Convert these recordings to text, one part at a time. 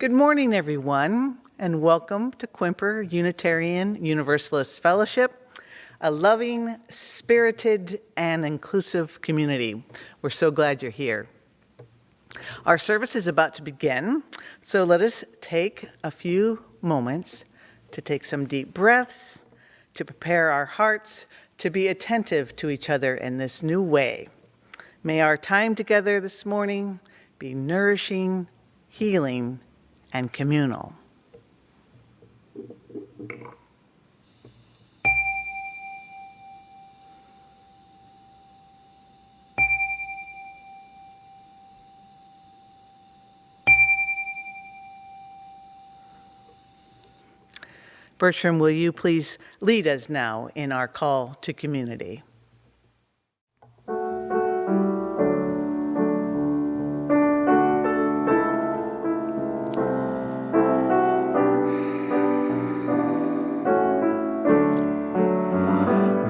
Good morning, everyone, and welcome to Quimper Unitarian Universalist Fellowship, a loving, spirited, and inclusive community. We're so glad you're here. Our service is about to begin, so let us take a few moments to take some deep breaths, to prepare our hearts to be attentive to each other in this new way. May our time together this morning be nourishing, healing, and communal. Bertram, will you please lead us now in our call to community?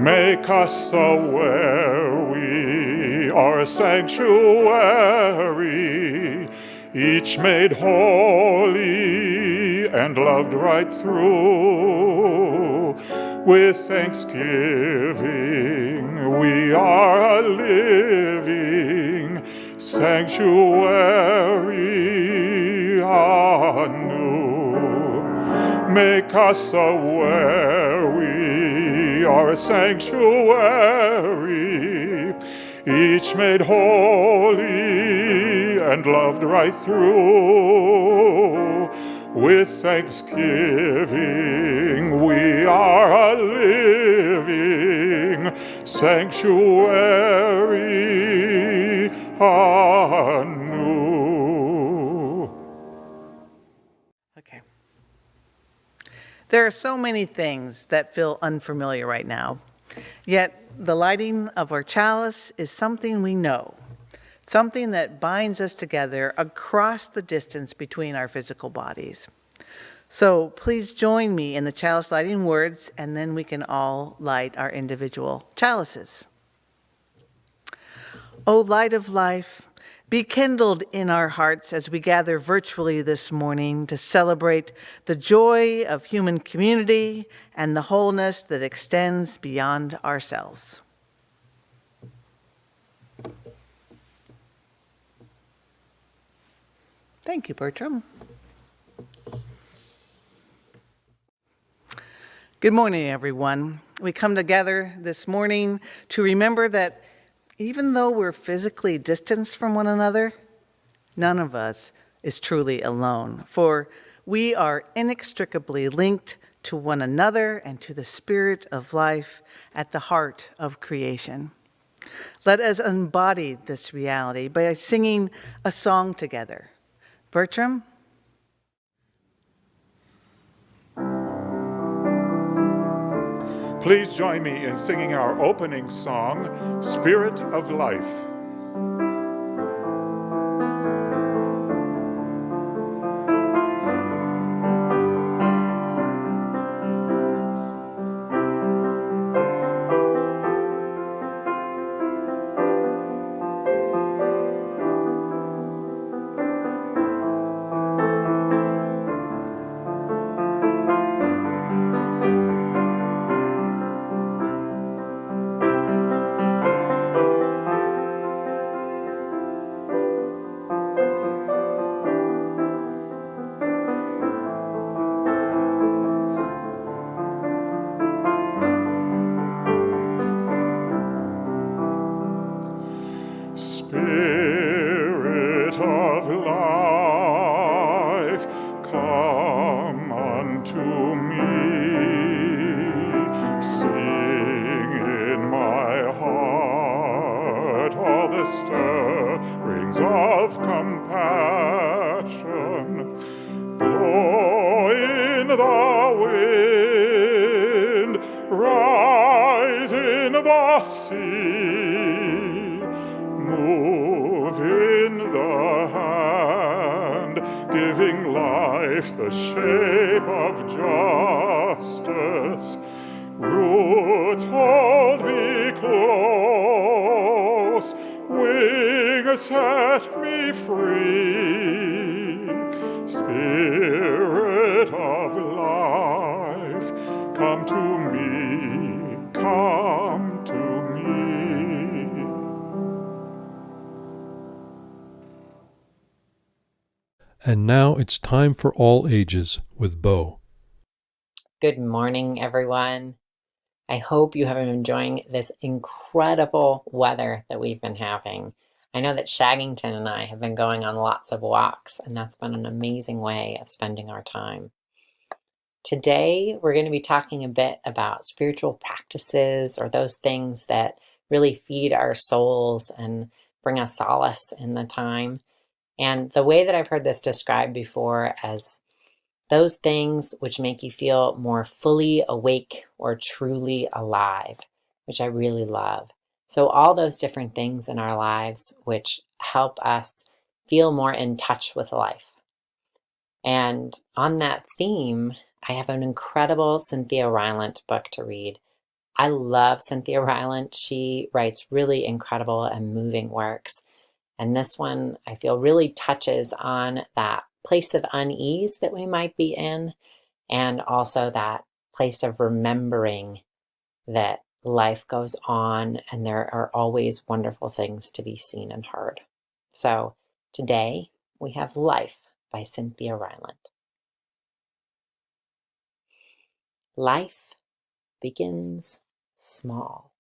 Make us aware we are a sanctuary, each made holy and loved right through. With thanksgiving we are a living sanctuary anew. Make us aware we are a sanctuary, each made holy and loved right through. With thanksgiving we are a living sanctuary anew. Okay. There are so many things that feel unfamiliar right now, yet the lighting of our chalice is something we know, something that binds us together across the distance between our physical bodies. So please join me in the chalice lighting words, and then we can all light our individual chalices. O light of life, be kindled in our hearts as we gather virtually this morning to celebrate the joy of human community and the wholeness that extends beyond ourselves. Thank you, Bertram. Good morning, everyone. We come together this morning to remember that even though we're physically distanced from one another, none of us is truly alone, for we are inextricably linked to one another and to the spirit of life at the heart of creation. Let us embody this reality by singing a song together. Bertram? Please join me in singing our opening song, Spirit of Life. Spirit of life, come unto me. Sing in my heart all the stirrings of compassion. Blow in the wind, rise in the sea. Move in the hand, giving life the shape of justice. Roots hold me close, wings set me free. Spirit of life, come to me, come to me. And now it's time for all ages with Beau. Good morning, everyone. I hope you have been enjoying this incredible weather that we've been having. I know that Shaggington and I have been going on lots of walks, and that's been an amazing way of spending our time. Today, we're going to be talking a bit about spiritual practices, or those things that really feed our souls and bring us solace in the time. And the way that I've heard this described before as those things which make you feel more fully awake or truly alive, which I really love. So all those different things in our lives which help us feel more in touch with life. And on that theme, I have an incredible Cynthia Rylant book to read. I love Cynthia Rylant. She writes really incredible and moving works. And this one, I feel, really touches on that place of unease that we might be in, and also that place of remembering that life goes on and there are always wonderful things to be seen and heard. So today we have Life by Cynthia Rylant. Life begins small,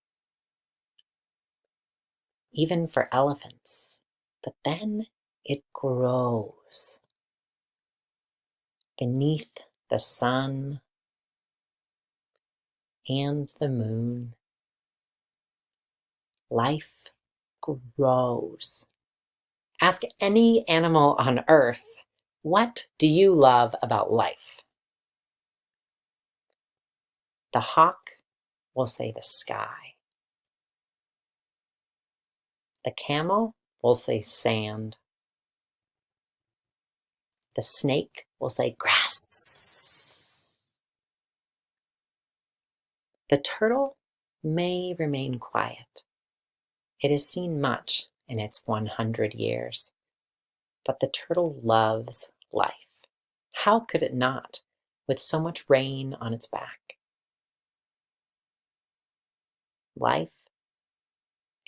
even for elephants, but then it grows. Beneath the sun and the moon, life grows. Ask any animal on earth, what do you love about life? The hawk will say the sky. The camel will say sand. The snake will say grass. The turtle may remain quiet. It has seen much in its 100 years, but the turtle loves life. How could it not, with so much rain on its back? Life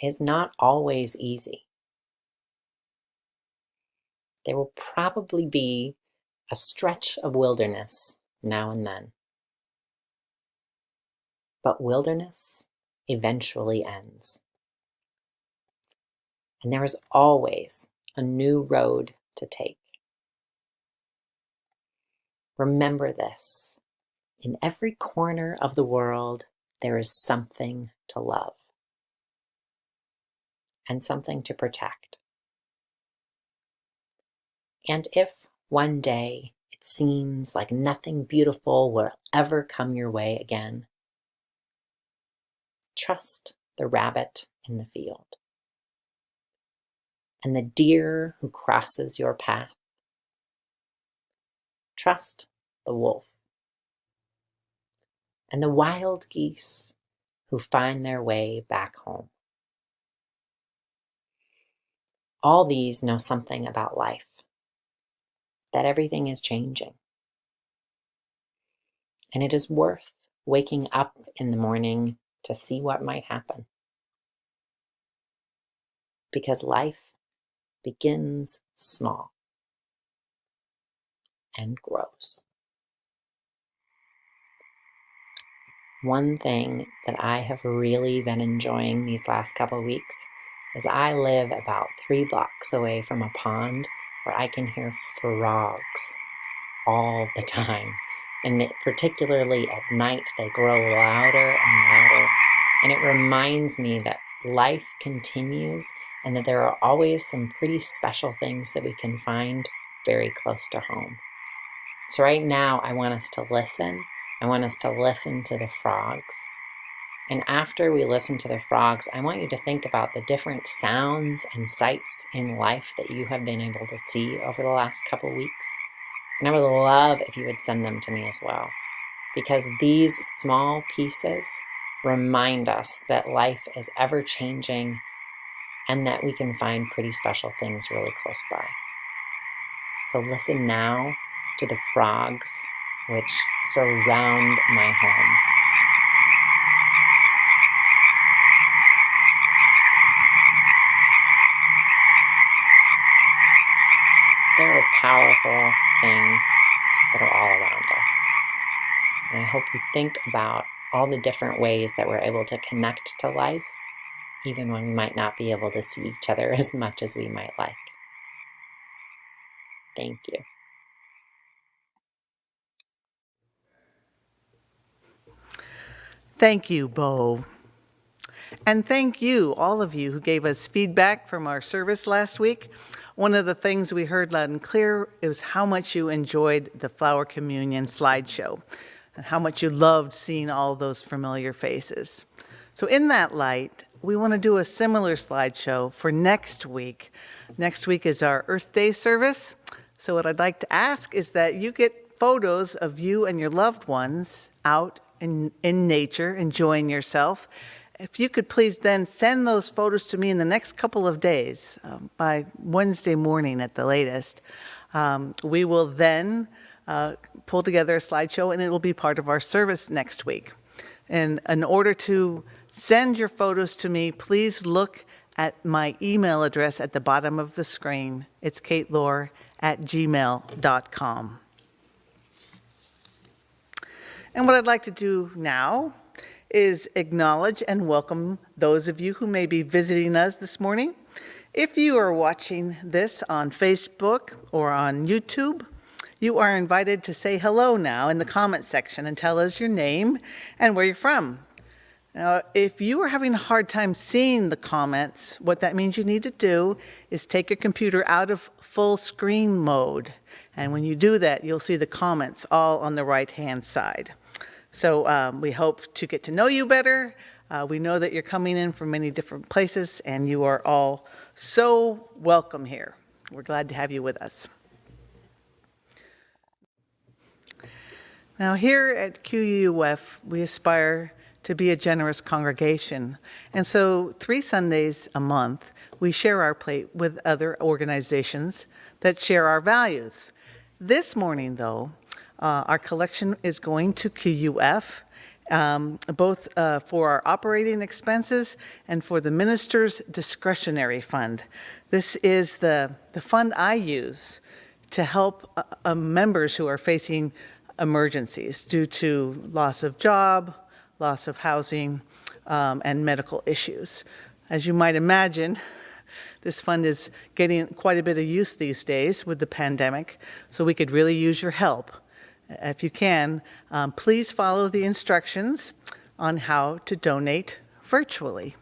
is not always easy. There will probably be a stretch of wilderness now and then. But wilderness eventually ends. And there is always a new road to take. Remember this. In every corner of the world, there is something to love and something to protect. And if one day it seems like nothing beautiful will ever come your way again, trust the rabbit in the field and the deer who crosses your path. Trust the wolf and the wild geese who find their way back home. All these know something about life, that everything is changing. And it is worth waking up in the morning to see what might happen. Because life begins small and grows. One thing that I have really been enjoying these last couple of weeks is I live about 3 blocks away from a pond where I can hear frogs all the time. And particularly at night, they grow louder and louder. And it reminds me that life continues and that there are always some pretty special things that we can find very close to home. So right now, I want us to listen. I want us to listen to the frogs. And after we listen to the frogs, I want you to think about the different sounds and sights in life that you have been able to see over the last couple weeks. And I would love if you would send them to me as well, because these small pieces remind us that life is ever changing and that we can find pretty special things really close by. So listen now to the frogs which surround my home. There are powerful things that are all around us. And I hope you think about all the different ways that we're able to connect to life, even when we might not be able to see each other as much as we might like. Thank you. Thank you, Beau. And thank you, all of you who gave us feedback from our service last week. One of the things we heard loud and clear is how much you enjoyed the Flower Communion slideshow and how much you loved seeing all those familiar faces. So in that light, we want to do a similar slideshow for next week. Next week is our Earth Day service. So what I'd like to ask is that you get photos of you and your loved ones out in nature, enjoying yourself. If you could please then send those photos to me in the next couple of days, by Wednesday morning at the latest. We will then pull together a slideshow and it will be part of our service next week. And in order to send your photos to me, please look at my email address at the bottom of the screen. It's katelore@gmail.com. And what I'd like to do now is acknowledge and welcome those of you who may be visiting us this morning. If you are watching this on Facebook or on YouTube, you are invited to say hello now in the comment section and tell us your name and where you're from. Now, if you are having a hard time seeing the comments, what that means you need to do is take your computer out of full screen mode. And when you do that, you'll see the comments all on the right-hand side. So we hope to get to know you better. We know that you're coming in from many different places, and you are all so welcome here. We're glad to have you with us. Now, here at QUF, we aspire to be a generous congregation. And so 3 Sundays a month, we share our plate with other organizations that share our values. This morning, though, our collection is going to QUF, both for our operating expenses and for the minister's discretionary fund. This is the fund I use to help members who are facing emergencies due to loss of job, loss of housing, and medical issues. As you might imagine, this fund is getting quite a bit of use these days with the pandemic, so we could really use your help. If you can, please follow the instructions on how to donate virtually.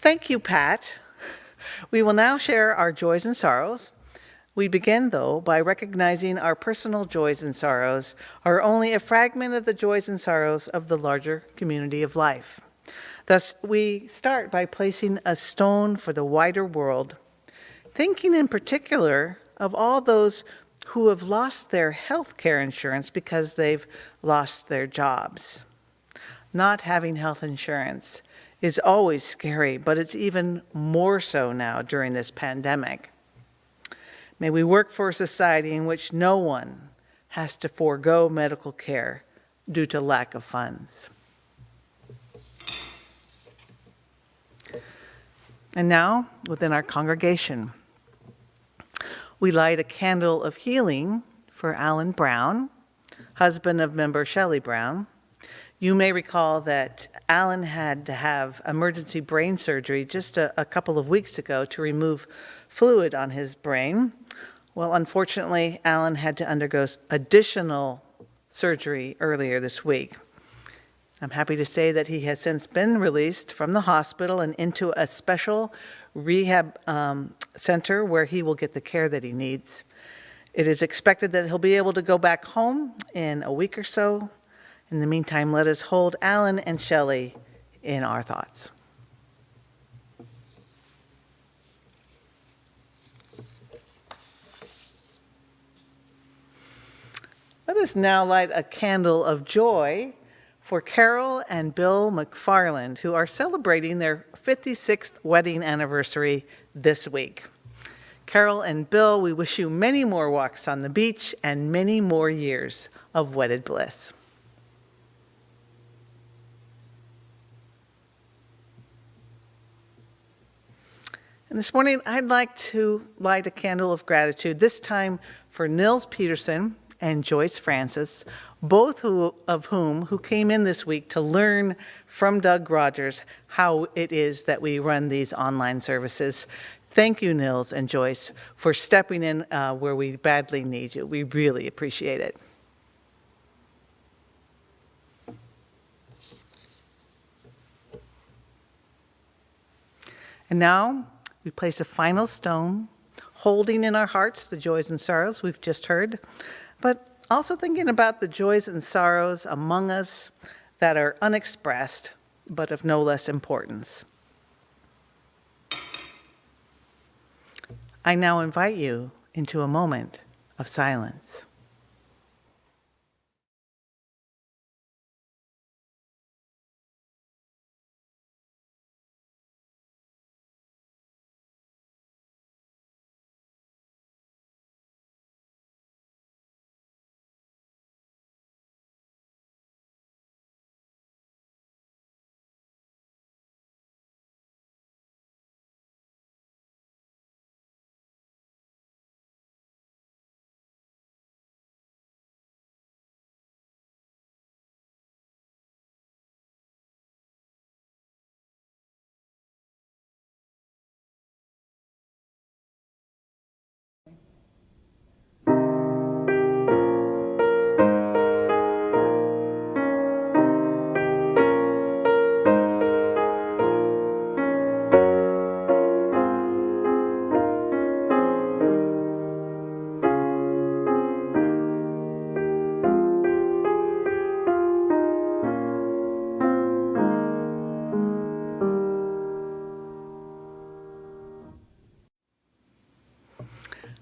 Thank you, Pat. We will now share our joys and sorrows. We begin, though, by recognizing our personal joys and sorrows are only a fragment of the joys and sorrows of the larger community of life. Thus, we start by placing a stone for the wider world, thinking in particular of all those who have lost their health care insurance because they've lost their jobs. Not having health insurance is always scary, but it's even more so now during this pandemic. May we work for a society in which no one has to forego medical care due to lack of funds. And now, within our congregation, we light a candle of healing for Alan Brown, husband of member Shelley Brown. You may recall that Alan had to have emergency brain surgery just a couple of weeks ago to remove fluid on his brain. Well, unfortunately, Alan had to undergo additional surgery earlier this week. I'm happy to say that he has since been released from the hospital and into a special rehab center where he will get the care that he needs. It is expected that he'll be able to go back home in a week or so. In the meantime, let us hold Alan and Shelley in our thoughts. Let us now light a candle of joy for Carol and Bill McFarland, who are celebrating their 56th wedding anniversary this week. Carol and Bill, we wish you many more walks on the beach and many more years of wedded bliss. And this morning, I'd like to light a candle of gratitude, this time for Nils Peterson and Joyce Francis, both of whom came in this week to learn from Doug Rodgers how it is that we run these online services. Thank you, Nils and Joyce, for stepping in where we badly need you. We really appreciate it. And now we place a final stone, holding in our hearts the joys and sorrows we've just heard, but also thinking about the joys and sorrows among us that are unexpressed, but of no less importance. I now invite you into a moment of silence.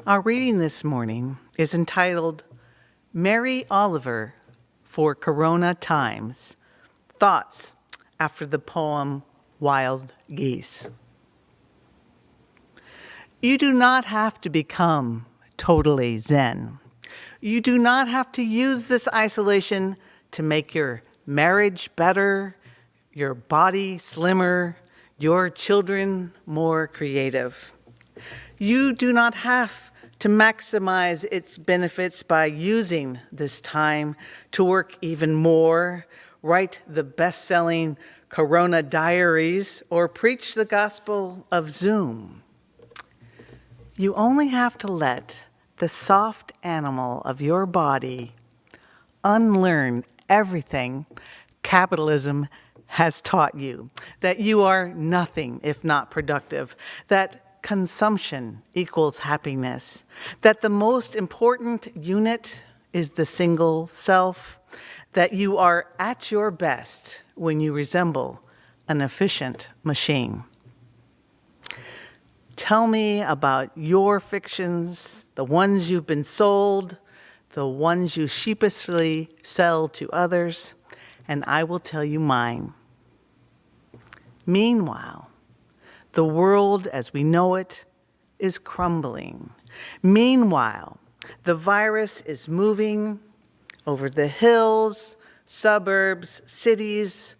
Our reading this morning is entitled Mary Oliver for Corona Times, Thoughts after the poem Wild Geese. You do not have to become totally Zen. You do not have to use this isolation to make your marriage better, your body slimmer, your children more creative. You do not have to maximize its benefits by using this time to work even more, write the best-selling Corona Diaries, or preach the gospel of Zoom. You only have to let the soft animal of your body unlearn everything capitalism has taught you that you are nothing if not productive, that consumption equals happiness, that the most important unit is the single self, that you are at your best when you resemble an efficient machine. Tell me about your fictions, the ones you've been sold, the ones you sheepishly sell to others, and I will tell you mine. Meanwhile, the world as we know it is crumbling. Meanwhile, the virus is moving over the hills, suburbs, cities,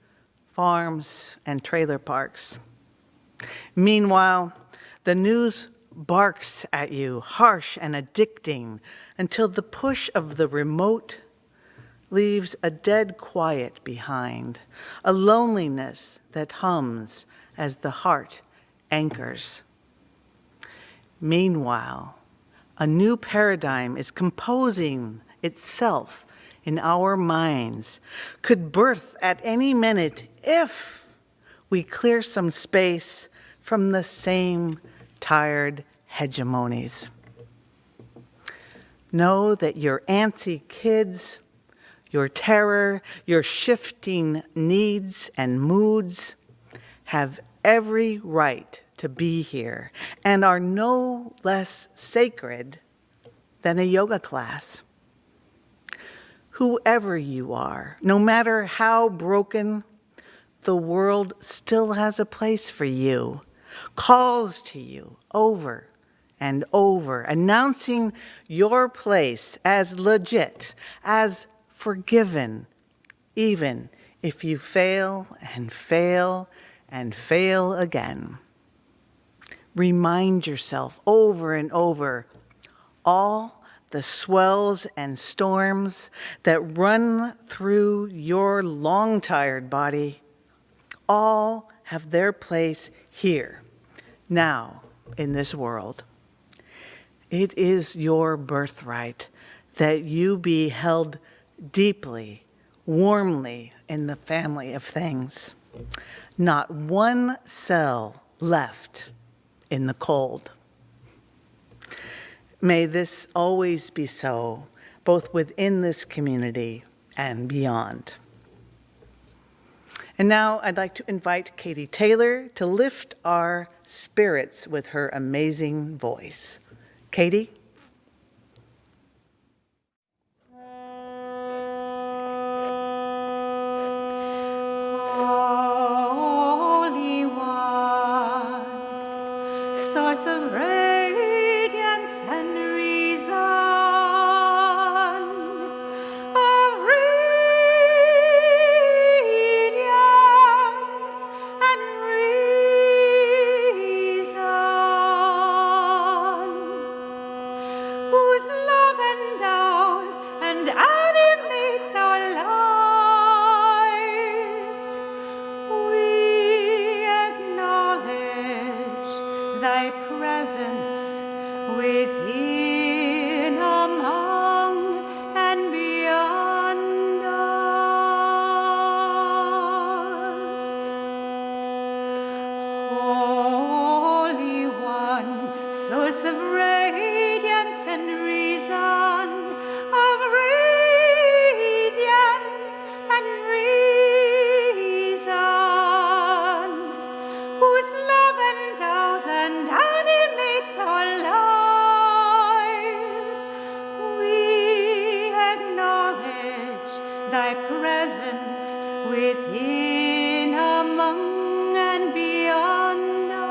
farms, and trailer parks. Meanwhile, the news barks at you, harsh and addicting, until the push of the remote leaves a dead quiet behind, a loneliness that hums as the heart anchors. Meanwhile, a new paradigm is composing itself in our minds, could birth at any minute if we clear some space from the same tired hegemonies. Know that your antsy kids, your terror, your shifting needs and moods have every right to be here and are no less sacred than a yoga class. Whoever you are, no matter how broken, the world still has a place for you, calls to you over and over, announcing your place as legit, as forgiven, even if you fail and fail and fail again. Remind yourself over and over, all the swells and storms that run through your long-tired body, all have their place here, now, in this world. It is your birthright that you be held deeply, warmly in the family of things. Not one cell left in the cold. May this always be so, both within this community and beyond. And now I'd like to invite Katy Taylor to lift our spirits with her amazing voice. Katy? Holy One, source of radiance and reason, of radiance and reason, whose love endows and animates our lives, we acknowledge thy presence within, among, and beyond us. Holy One, source of radiance and reason, of radiance and reason, whose love endows and animates our lives, we acknowledge thy presence within, among, and beyond us.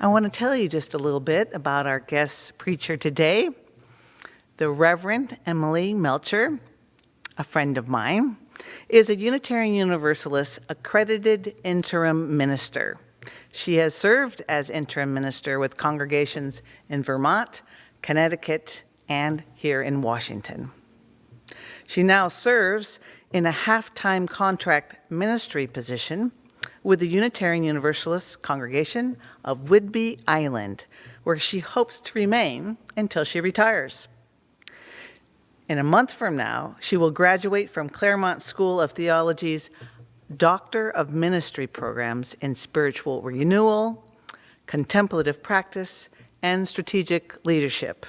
I want to tell you just a little bit about our guest preacher today, the Reverend Emily Melcher, a friend of mine, is a Unitarian Universalist accredited interim minister. She has served as interim minister with congregations in Vermont, Connecticut, and here in Washington. She now serves in a half-time contract ministry position with the Unitarian Universalist congregation of Whidbey Island, where she hopes to remain until she retires. In a month from now, she will graduate from Claremont School of Theology's Doctor of Ministry programs in Spiritual Renewal, Contemplative Practice, and Strategic Leadership.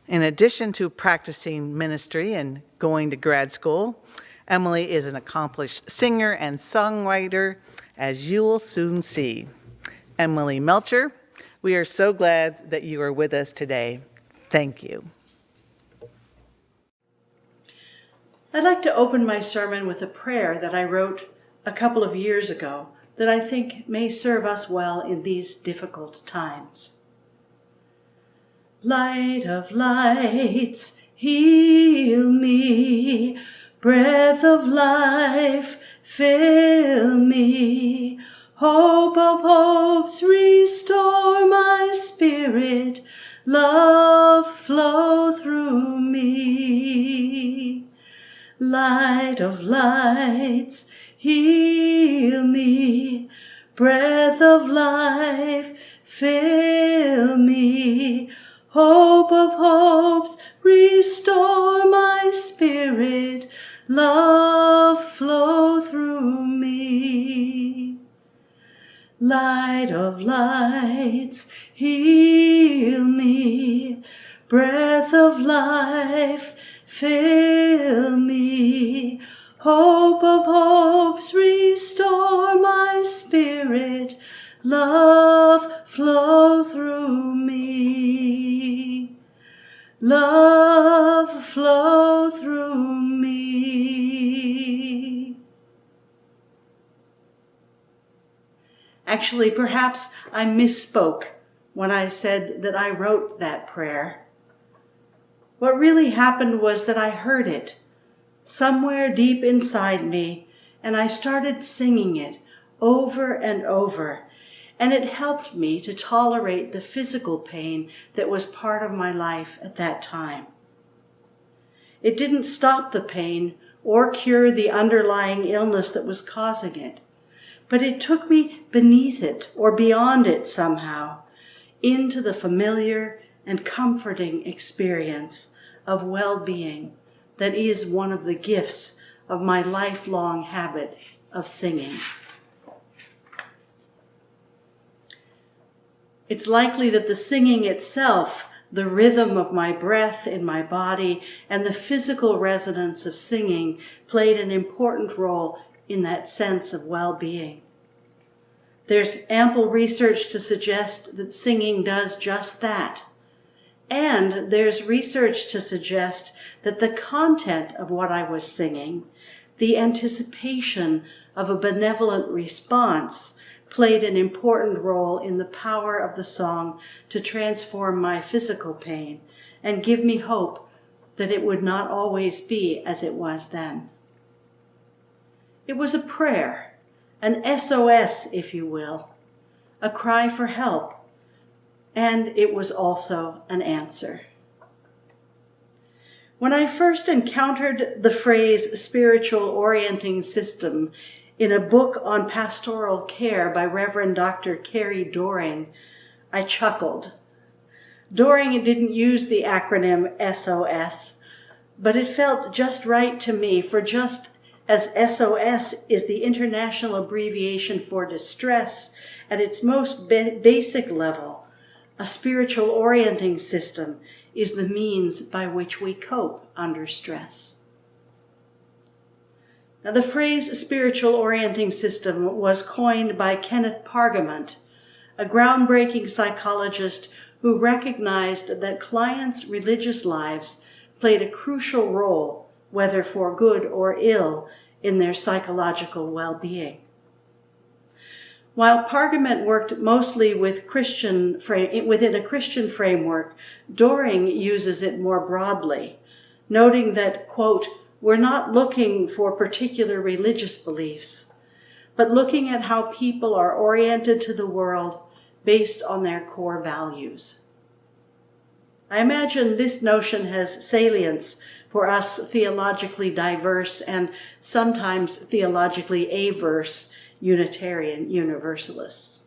In addition to practicing ministry and going to grad school, Emily is an accomplished singer and songwriter, as you will soon see. Emily Melcher, we are so glad that you are with us today. Thank you. I'd like to open my sermon with a prayer that I wrote a couple of years ago that I think may serve us well in these difficult times. Light of lights, heal me. Breath of life, fill me. Hope of hopes, restore my spirit. Love, flow through me. Light of lights, heal me. Breath of life, fill me. Hope of hopes, restore my spirit. Love, flow through me. Light of lights, heal me. Breath of life, fill me. Hope of hopes, restore my spirit. Love, flow through me. Love, flow through me. Actually, perhaps I misspoke when I said that I wrote that prayer. What really happened was that I heard it somewhere deep inside me, and I started singing it over and over, and it helped me to tolerate the physical pain that was part of my life at that time. It didn't stop the pain or cure the underlying illness that was causing it, but it took me beneath it or beyond it somehow into the familiar and comforting experience of well-being that is one of the gifts of my lifelong habit of singing. It's likely that the singing itself, the rhythm of my breath in my body, and the physical resonance of singing played an important role in that sense of well-being. There's ample research to suggest that singing does just that. And there's research to suggest that the content of what I was singing, the anticipation of a benevolent response, played an important role in the power of the song to transform my physical pain and give me hope that it would not always be as it was then. It was a prayer, an SOS, if you will, a cry for help, and it was also an answer. When I first encountered the phrase spiritual orienting system in a book on pastoral care by Reverend Dr. Carrie Doring, I chuckled. Doring didn't use the acronym SOS, but it felt just right to me, for just as SOS is the international abbreviation for distress at its most basic level, a spiritual orienting system is the means by which we cope under stress. Now, the phrase spiritual orienting system was coined by Kenneth Pargament, a groundbreaking psychologist who recognized that clients' religious lives played a crucial role, whether for good or ill, in their psychological well-being. While Pargament worked mostly with within a Christian framework, Doring uses it more broadly, noting that, quote, "We're not looking for particular religious beliefs, but looking at how people are oriented to the world based on their core values." I imagine this notion has salience for us theologically diverse and sometimes theologically averse Unitarian Universalists.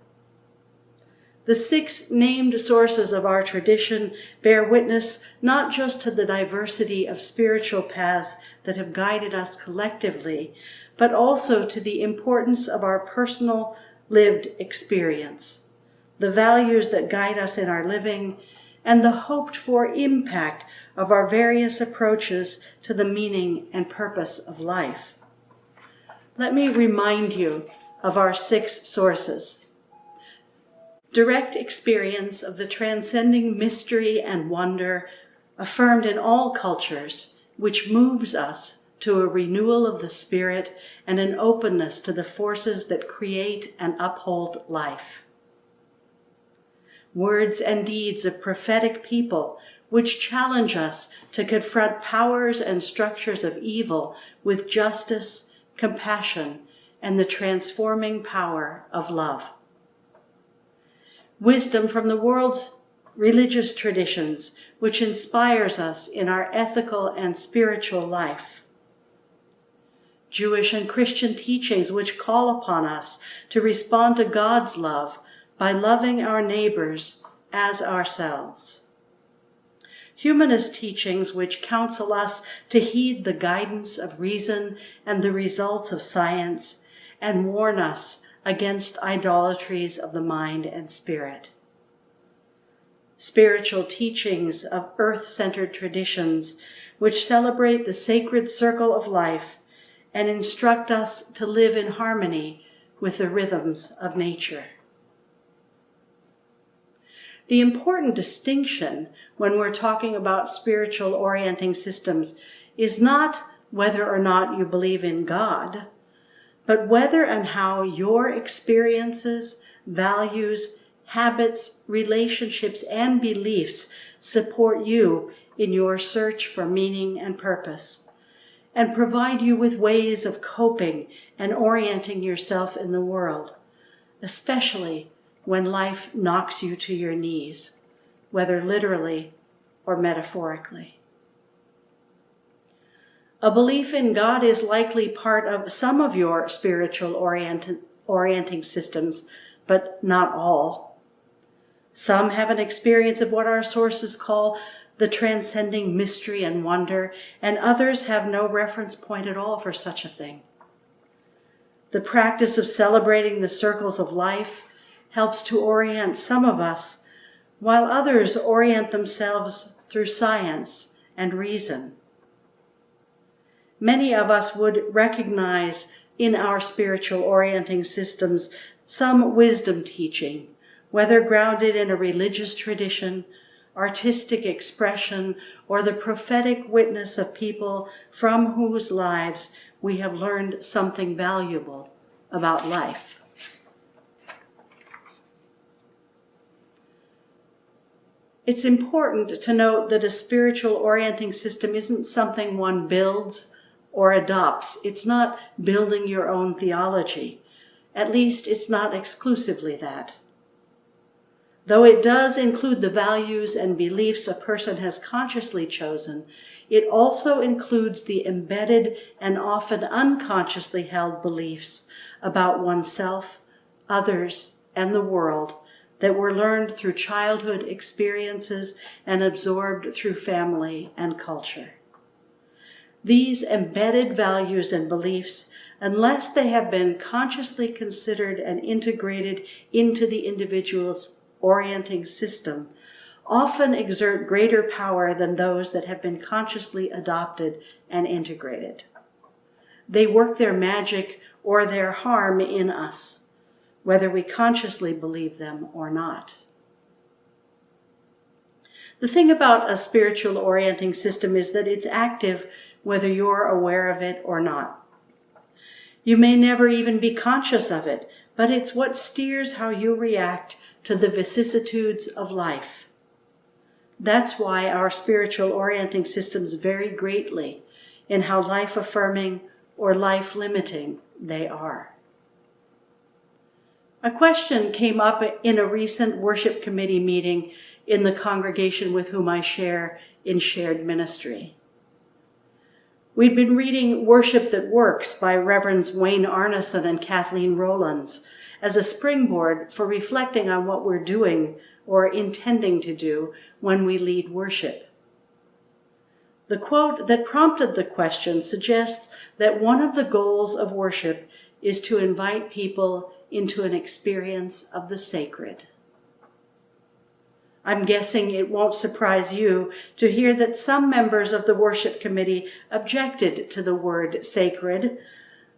The 6 named sources of our tradition bear witness not just to the diversity of spiritual paths that have guided us collectively, but also to the importance of our personal lived experience, the values that guide us in our living, and the hoped-for impact of our various approaches to the meaning and purpose of life. Let me remind you of our 6 sources. Direct experience of the transcending mystery and wonder affirmed in all cultures, which moves us to a renewal of the spirit and an openness to the forces that create and uphold life. Words and deeds of prophetic people, which challenge us to confront powers and structures of evil with justice, compassion, and the transforming power of love. Wisdom from the world's religious traditions, which inspires us in our ethical and spiritual life. Jewish and Christian teachings which call upon us to respond to God's love by loving our neighbors as ourselves. Humanist teachings which counsel us to heed the guidance of reason and the results of science, and warn us against idolatries of the mind and spirit. Spiritual teachings of earth-centered traditions which celebrate the sacred circle of life and instruct us to live in harmony with the rhythms of nature. The important distinction when we're talking about spiritual orienting systems is not whether or not you believe in God, but whether and how your experiences, values, habits, relationships, and beliefs support you in your search for meaning and purpose, and provide you with ways of coping and orienting yourself in the world, especially when life knocks you to your knees, whether literally or metaphorically. A belief in God is likely part of some of your spiritual orienting systems, but not all. Some have an experience of what our sources call the transcending mystery and wonder, and others have no reference point at all for such a thing. The practice of celebrating the circles of life helps to orient some of us, while others orient themselves through science and reason. Many of us would recognize in our spiritual orienting systems some wisdom teaching, whether grounded in a religious tradition, artistic expression, or the prophetic witness of people from whose lives we have learned something valuable about life. It's important to note that a spiritual orienting system isn't something one builds or adopts. It's not building your own theology. At least it's not exclusively that. Though it does include the values and beliefs a person has consciously chosen, it also includes the embedded and often unconsciously held beliefs about oneself, others, and the world that were learned through childhood experiences and absorbed through family and culture. These embedded values and beliefs, unless they have been consciously considered and integrated into the individual's orienting system, often exert greater power than those that have been consciously adopted and integrated. They work their magic or their harm in us, whether we consciously believe them or not. The thing about a spiritual orienting system is that it's active whether you're aware of it or not. You may never even be conscious of it, but it's what steers how you react to the vicissitudes of life. That's why our spiritual orienting systems vary greatly in how life-affirming or life-limiting they are. A question came up in a recent worship committee meeting in the congregation with whom I share in shared ministry. We'd been reading Worship That Works by Reverends Wayne Arneson and Kathleen Rowlands as a springboard for reflecting on what we're doing or intending to do when we lead worship. The quote that prompted the question suggests that one of the goals of worship is to invite people into an experience of the sacred. I'm guessing it won't surprise you to hear that some members of the worship committee objected to the word sacred,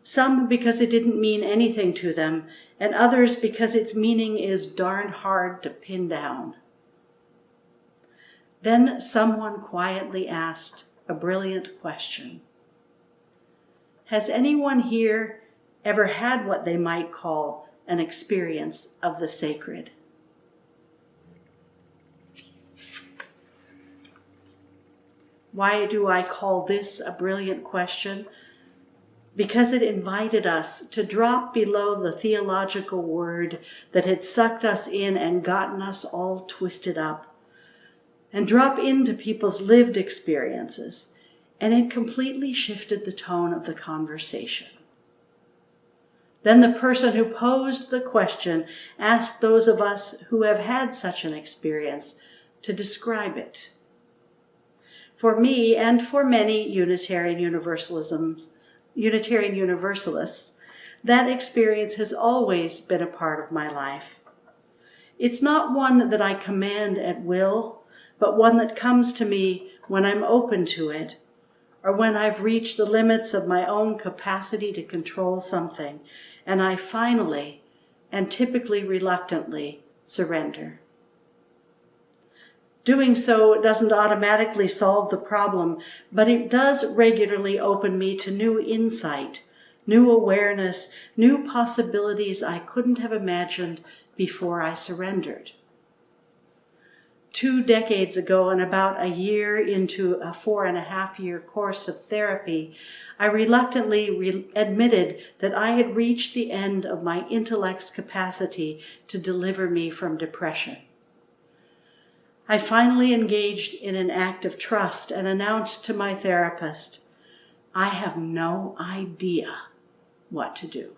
some because it didn't mean anything to them, and others because its meaning is darn hard to pin down. Then someone quietly asked a brilliant question. Has anyone here ever had what they might call an experience of the sacred? Why do I call this a brilliant question? Because it invited us to drop below the theological word that had sucked us in and gotten us all twisted up, and drop into people's lived experiences, and it completely shifted the tone of the conversation. Then the person who posed the question asked those of us who have had such an experience to describe it. For me and for many Unitarian Universalists, that experience has always been a part of my life. It's not one that I command at will, but one that comes to me when I'm open to it, or when I've reached the limits of my own capacity to control something, and I finally, and typically reluctantly, surrender. Doing so doesn't automatically solve the problem, but it does regularly open me to new insight, new awareness, new possibilities I couldn't have imagined before I surrendered. 2 decades ago, and about a year into a 4.5-year course of therapy, I reluctantly admitted that I had reached the end of my intellect's capacity to deliver me from depression. I finally engaged in an act of trust and announced to my therapist, I have no idea what to do.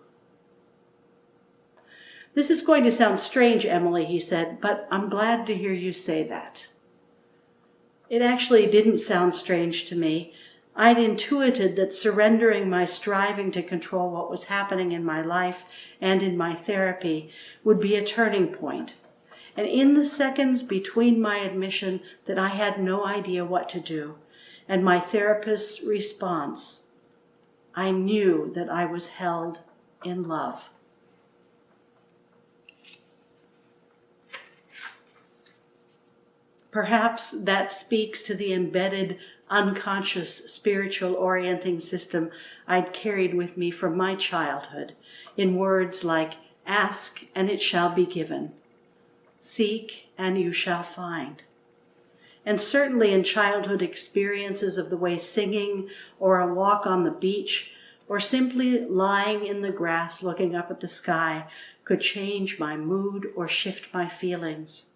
This is going to sound strange, Emily, he said, but I'm glad to hear you say that. It actually didn't sound strange to me. I'd intuited that surrendering my striving to control what was happening in my life and in my therapy would be a turning point. And in the seconds between my admission that I had no idea what to do and my therapist's response, I knew that I was held in love. Perhaps that speaks to the embedded, unconscious spiritual orienting system I'd carried with me from my childhood, in words like, ask and it shall be given. Seek and you shall find. And certainly in childhood experiences of the way singing or a walk on the beach or simply lying in the grass looking up at the sky could change my mood or shift my feelings.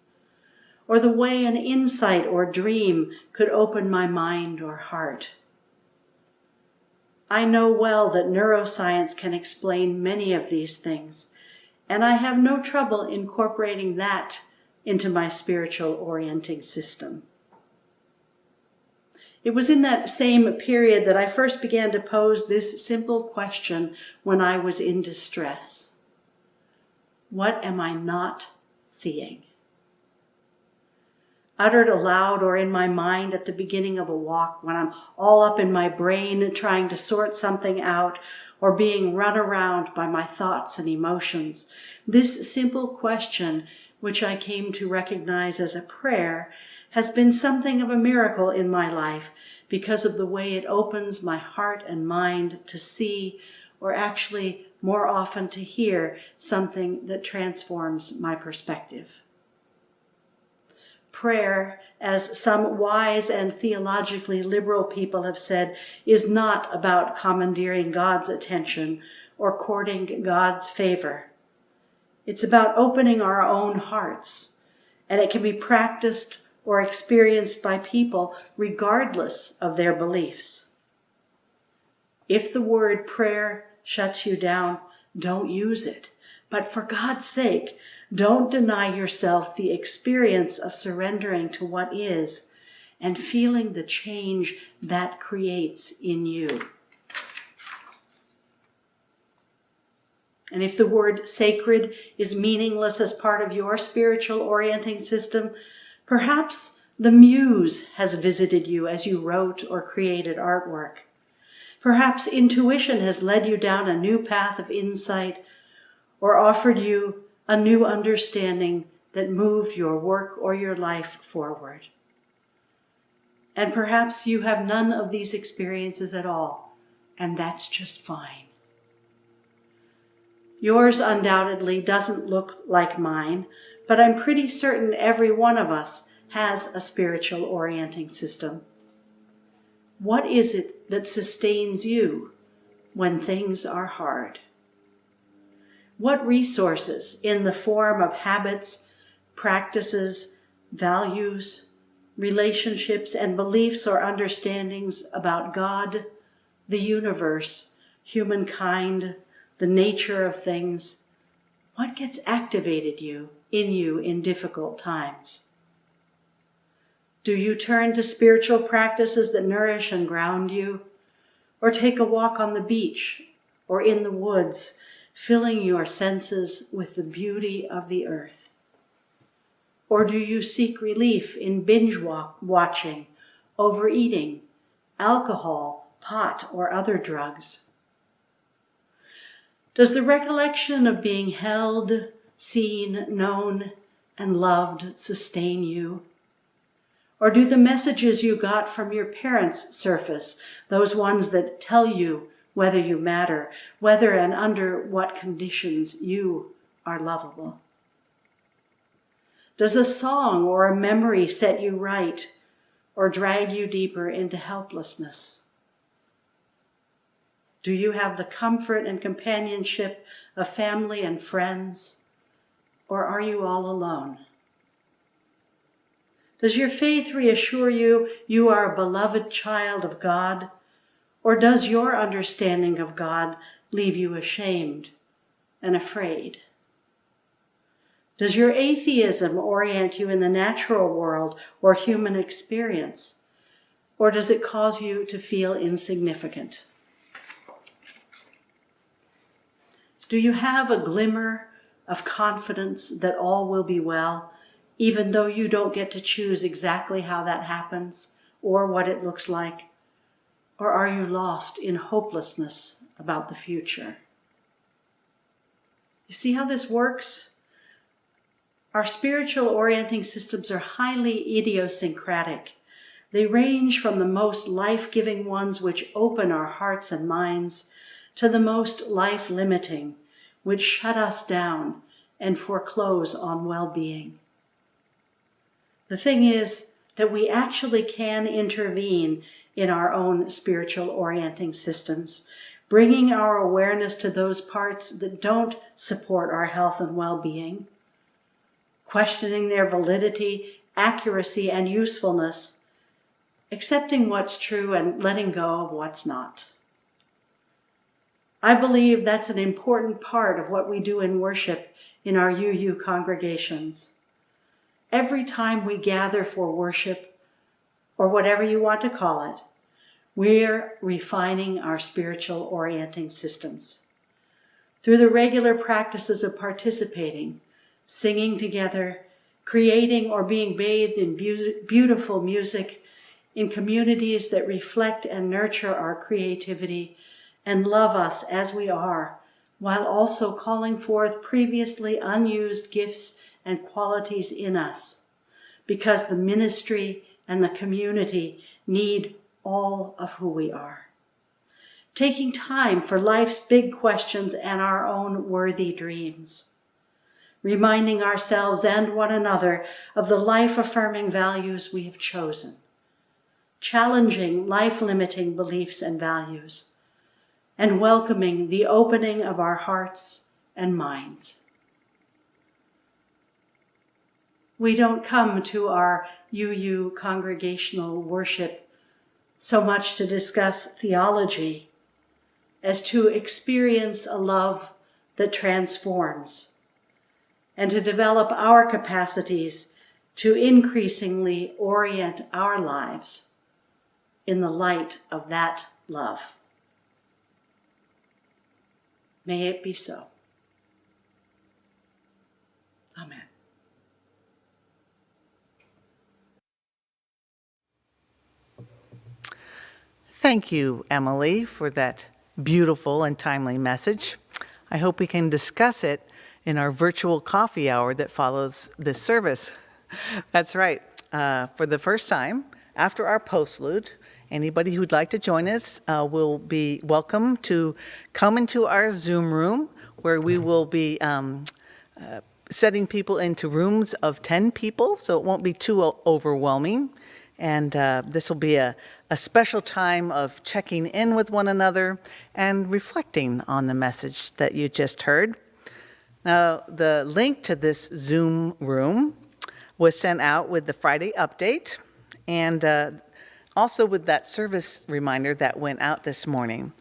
Or the way an insight or dream could open my mind or heart. I know well that neuroscience can explain many of these things, and I have no trouble incorporating that into my spiritual orienting system. It was in that same period that I first began to pose this simple question when I was in distress. What am I not seeing? Uttered aloud or in my mind at the beginning of a walk when I'm all up in my brain trying to sort something out or being run around by my thoughts and emotions. This simple question, which I came to recognize as a prayer, has been something of a miracle in my life because of the way it opens my heart and mind to see, or actually more often to hear something that transforms my perspective. Prayer, as some wise and theologically liberal people have said, is not about commandeering God's attention or courting God's favor. It's about opening our own hearts, and it can be practiced or experienced by people regardless of their beliefs. If the word prayer shuts you down, don't use it. But for God's sake, don't deny yourself the experience of surrendering to what is and feeling the change that creates in you. And if the word sacred is meaningless as part of your spiritual orienting system, perhaps the muse has visited you as you wrote or created artwork. Perhaps intuition has led you down a new path of insight or offered you a new understanding that moved your work or your life forward. And perhaps you have none of these experiences at all, and that's just fine. Yours undoubtedly doesn't look like mine, but I'm pretty certain every one of us has a spiritual orienting system. What is it that sustains you when things are hard? What resources in the form of habits, practices, values, relationships, and beliefs or understandings about God, the universe, humankind, the nature of things, what gets activated in you in difficult times? Do you turn to spiritual practices that nourish and ground you, or take a walk on the beach or in the woods, filling your senses with the beauty of the earth? Or do you seek relief in binge watching, overeating, alcohol, pot, or other drugs? Does the recollection of being held, seen, known, and loved sustain you? Or do the messages you got from your parents surface, those ones that tell you whether you matter, whether and under what conditions you are lovable? Does a song or a memory set you right or drag you deeper into helplessness? Do you have the comfort and companionship of family and friends, or are you all alone? Does your faith reassure you you are a beloved child of God, or does your understanding of God leave you ashamed and afraid? Does your atheism orient you in the natural world or human experience, or does it cause you to feel insignificant? Do you have a glimmer of confidence that all will be well, even though you don't get to choose exactly how that happens or what it looks like? Or are you lost in hopelessness about the future? You see how this works? Our spiritual orienting systems are highly idiosyncratic. They range from the most life-giving ones which open our hearts and minds to the most life-limiting, which shut us down and foreclose on well-being. The thing is that we actually can intervene in our own spiritual orienting systems, bringing our awareness to those parts that don't support our health and well-being, questioning their validity, accuracy, and usefulness, accepting what's true and letting go of what's not. I believe that's an important part of what we do in worship in our UU congregations. Every time we gather for worship, or whatever you want to call it, we're refining our spiritual orienting systems. Through the regular practices of participating, singing together, creating or being bathed in beautiful music, in communities that reflect and nurture our creativity and love us as we are, while also calling forth previously unused gifts and qualities in us, because the ministry and the community need all of who we are. taking time for life's big questions and our own worthy dreams, reminding ourselves and one another of the life-affirming values we have chosen, challenging life-limiting beliefs and values, and welcoming the opening of our hearts and minds. We don't come to our UU congregational worship so much to discuss theology as to experience a love that transforms and to develop our capacities to increasingly orient our lives in the light of that love. May it be so. Amen. Thank you, Emily, for that beautiful and timely message. I hope we can discuss it in our virtual coffee hour that follows this service. That's right. For the first time, after our postlude, anybody who'd like to join us will be welcome to come into our Zoom room, where we will be setting people into rooms of 10 people, so it won't be too overwhelming. And this will be a special time of checking in with one another and reflecting on the message that you just heard. Now, the link to this Zoom room was sent out with the Friday update and also with that service reminder that went out this morning.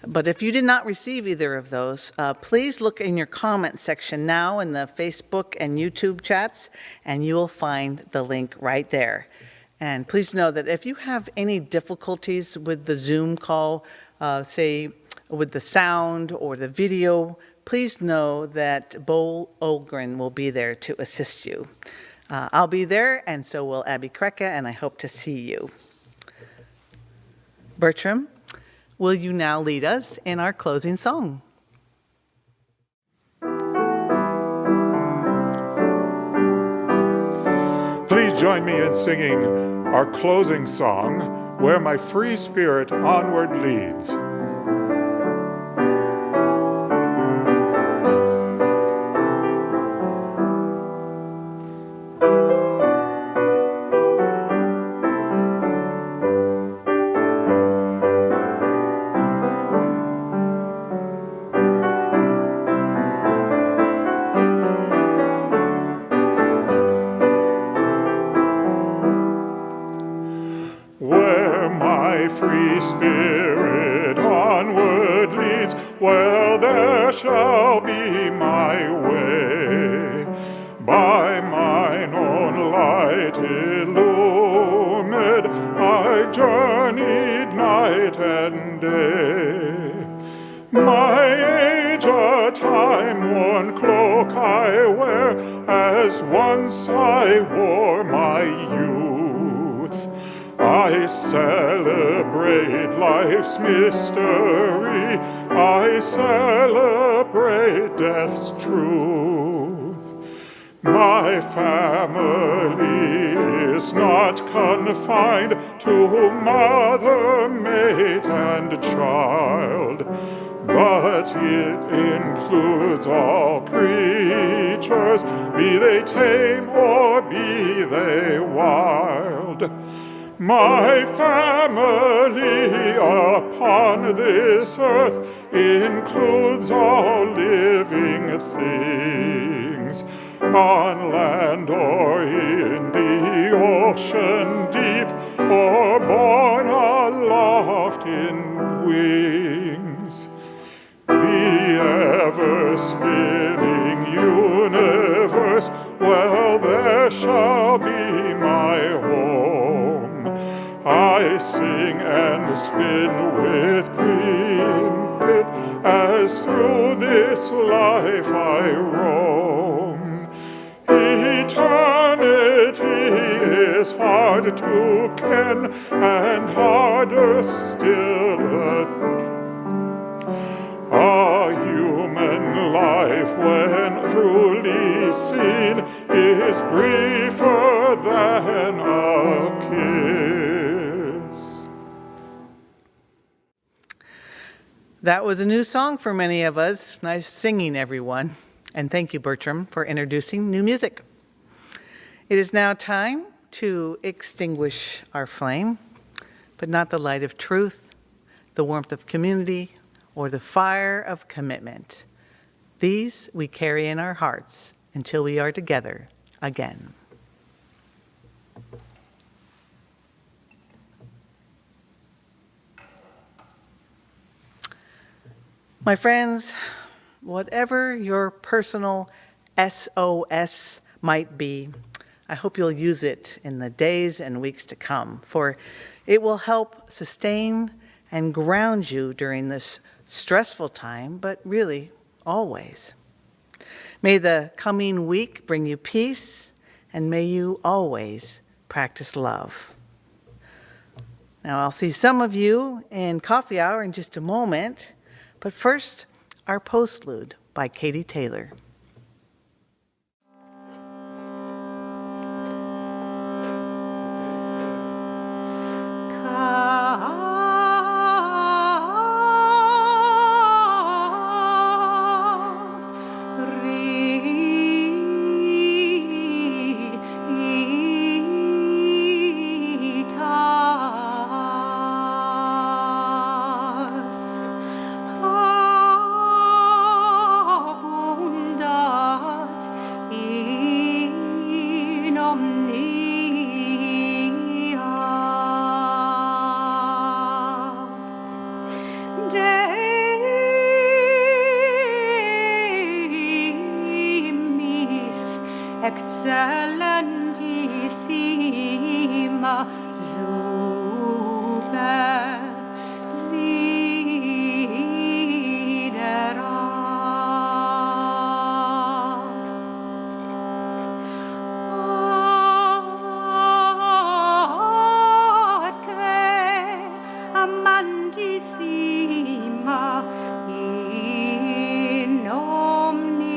But if you did not receive either of those, please look in your comment section now in the Facebook and YouTube chats, and you will find the link right there. And please know that if you have any difficulties with the Zoom call, say with the sound or the video, please know that Beau Ohlgren will be there to assist you. I'll be there, and so will Abby Krecka, and I hope to see you. Bertram, will you now lead us in our closing song? Please join me in singing our closing song, Where My Free Spirit Onward Leads. Spirit onward leads, well, there shall be my way. By mine own light illumined, I journeyed night and day. My age a time-worn cloak I wear, as once I wore my youth. I celebrate life's mystery, I celebrate death's truth. My family is not confined to mother, mate, and child, but it includes all creatures, be they tame or be they wild. My family upon this earth includes all living things, on land or in the ocean deep, or borne aloft in wings. The ever-spinning universe, well, there shall be my home. I sing and spin with crimpet, as through this life I roam. Eternity is hard to ken, and harder still a human life, when truly seen, is briefer than a kiss. That was a new song for many of us. Nice singing, everyone. And thank you, Bertram, for introducing new music. It is now time to extinguish our flame, but not the light of truth, the warmth of community, or the fire of commitment. These we carry in our hearts until we are together again. My friends, whatever your personal SOS might be, I hope you'll use it in the days and weeks to come, for it will help sustain and ground you during this stressful time, but really always. May the coming week bring you peace, and may you always practice love. Now, I'll see some of you in coffee hour in just a moment. But first, our postlude by Katy Taylor. Excellentissima super sidera. Atque amantissima in omnia.